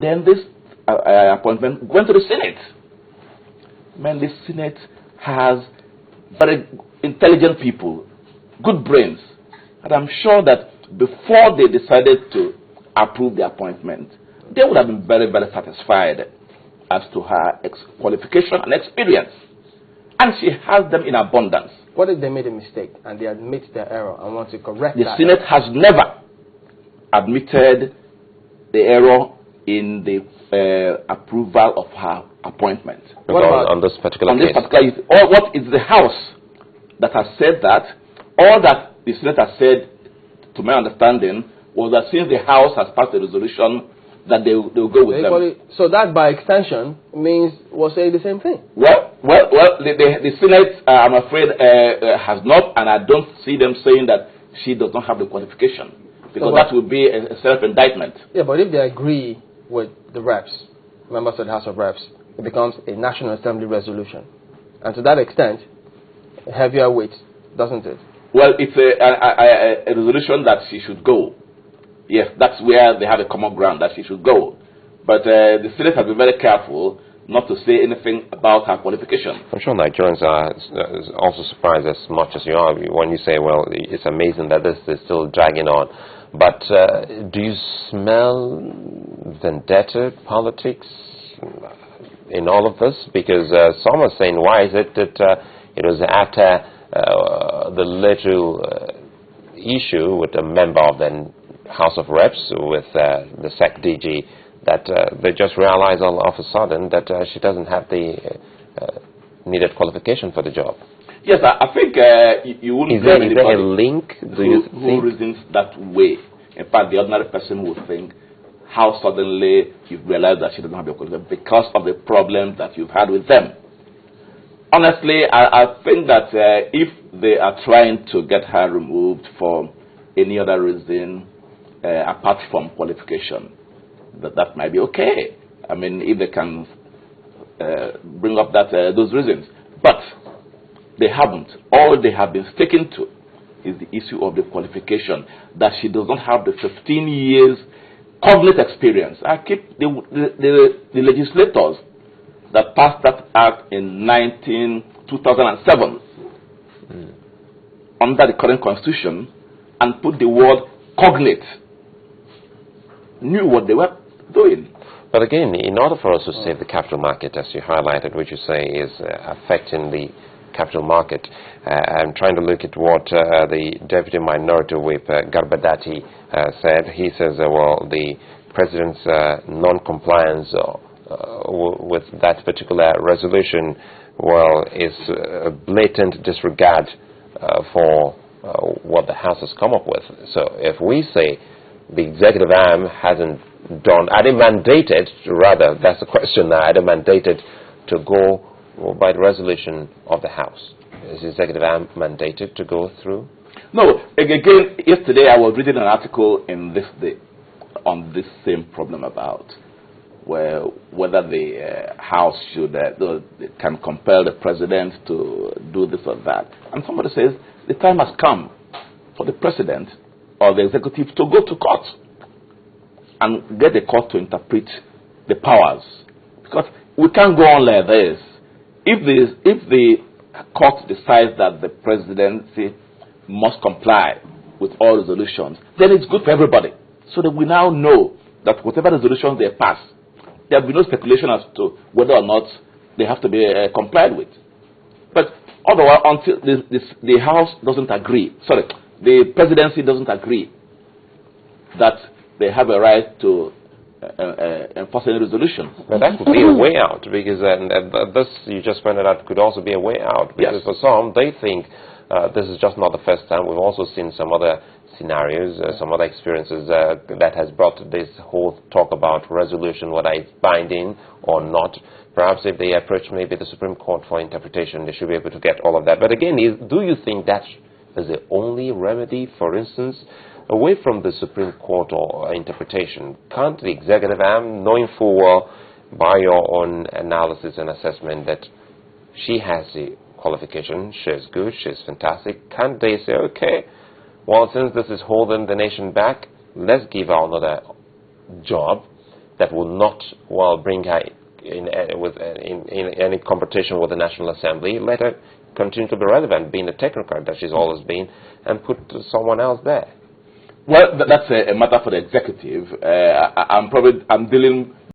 Then this appointment went to the Senate. Man, the Senate has very intelligent people, good brains. And I'm sure that before they decided to approve the appointment, they would have been very, very satisfied as to her qualification and experience. And she has them in abundance. What if they made a mistake and they admit their error and want to correct The that Senate error? has never admitted the error in the approval of her appointment. What about on this particular case? Or what is the House that has said that? All that the Senate has said, to my understanding, was that since the House has passed a resolution, that they will go with them. So that, by extension, means we'll say the same thing. Well, the Senate, I'm afraid, has not, and I don't see them saying that she does not have the qualification, because that would be a self-indictment. Yeah, but if they agree with the reps, members of the House of Reps, it becomes a National Assembly resolution. And to that extent, a heavier weight, doesn't it? Well, it's a resolution that she should go. Yes, that's where they have a common ground, that she should go. But the Senate has been very careful not to say anything about her qualification. I'm sure Nigerians are also surprised as much as you are when you say, well, it's amazing that this is still dragging on. But do you smell vendetta politics in all of this? Because some are saying, why is it that it was after the little issue with a member of the House of Reps with the SEC DG that they just realized all of a sudden that she doesn't have the needed qualification for the job? Yes, I think you wouldn't. Is there a link? Who reasons that way? In fact, the ordinary person would think, how suddenly you've realized that she doesn't have the qualification because of the problems that you've had with them. Honestly, I think that if they are trying to get her removed for any other reason apart from qualification, that might be okay. I mean, if they can bring up those reasons. But they haven't. All they have been sticking to is the issue of the qualification, that she does not have the 15 years cognate experience. I keep the legislators that passed that act in 2007 under the current constitution and put the word cognate knew what they were doing. But again, in order for us to save the capital market, as you highlighted, which you say is affecting the capital market, I'm trying to look at what the Deputy Minority Whip, Garbadati, said. He says, well, the President's non-compliance with that particular resolution, well, is a blatant disregard for what the House has come up with. So if we say the executive arm hasn't done, are they mandated, rather, that's the question now, are they mandated to go by the resolution of the House? Is the executive arm mandated to go through? No. Again, yesterday I was reading an article in This Day on this same problem about whether the House should can compel the President to do this or that. And somebody says the time has come for the President or the executive to go to court and get the court to interpret the powers. Because we can't go on like this. If the court decides that the presidency must comply with all resolutions, then it's good for everybody. So that we now know that whatever resolutions they pass, there will be no speculation as to whether or not they have to be complied with. But otherwise, until the House doesn't agree, the presidency doesn't agree that they have a right to enforce any resolution. But that could be a way out, because this you just pointed out could also be a way out. Because for some, they think this is just not the first time. We've also seen some other scenarios, some other experiences that has brought this whole talk about resolution, whether it's binding or not. Perhaps if they approach maybe the Supreme Court for interpretation, they should be able to get all of that. But again, do you think that is the only remedy? For instance, away from the Supreme Court or interpretation, can't the executive arm, knowing full well by your own analysis and assessment that she has the qualification, she's good, she's fantastic, can't they say, okay, well, since this is holding the nation back, let's give her another job that will not, well, bring her in any competition with the National Assembly, let her continue to be relevant, being a technocrat that she's always been, and put someone else there. Well, that's a matter for the executive. I'm dealing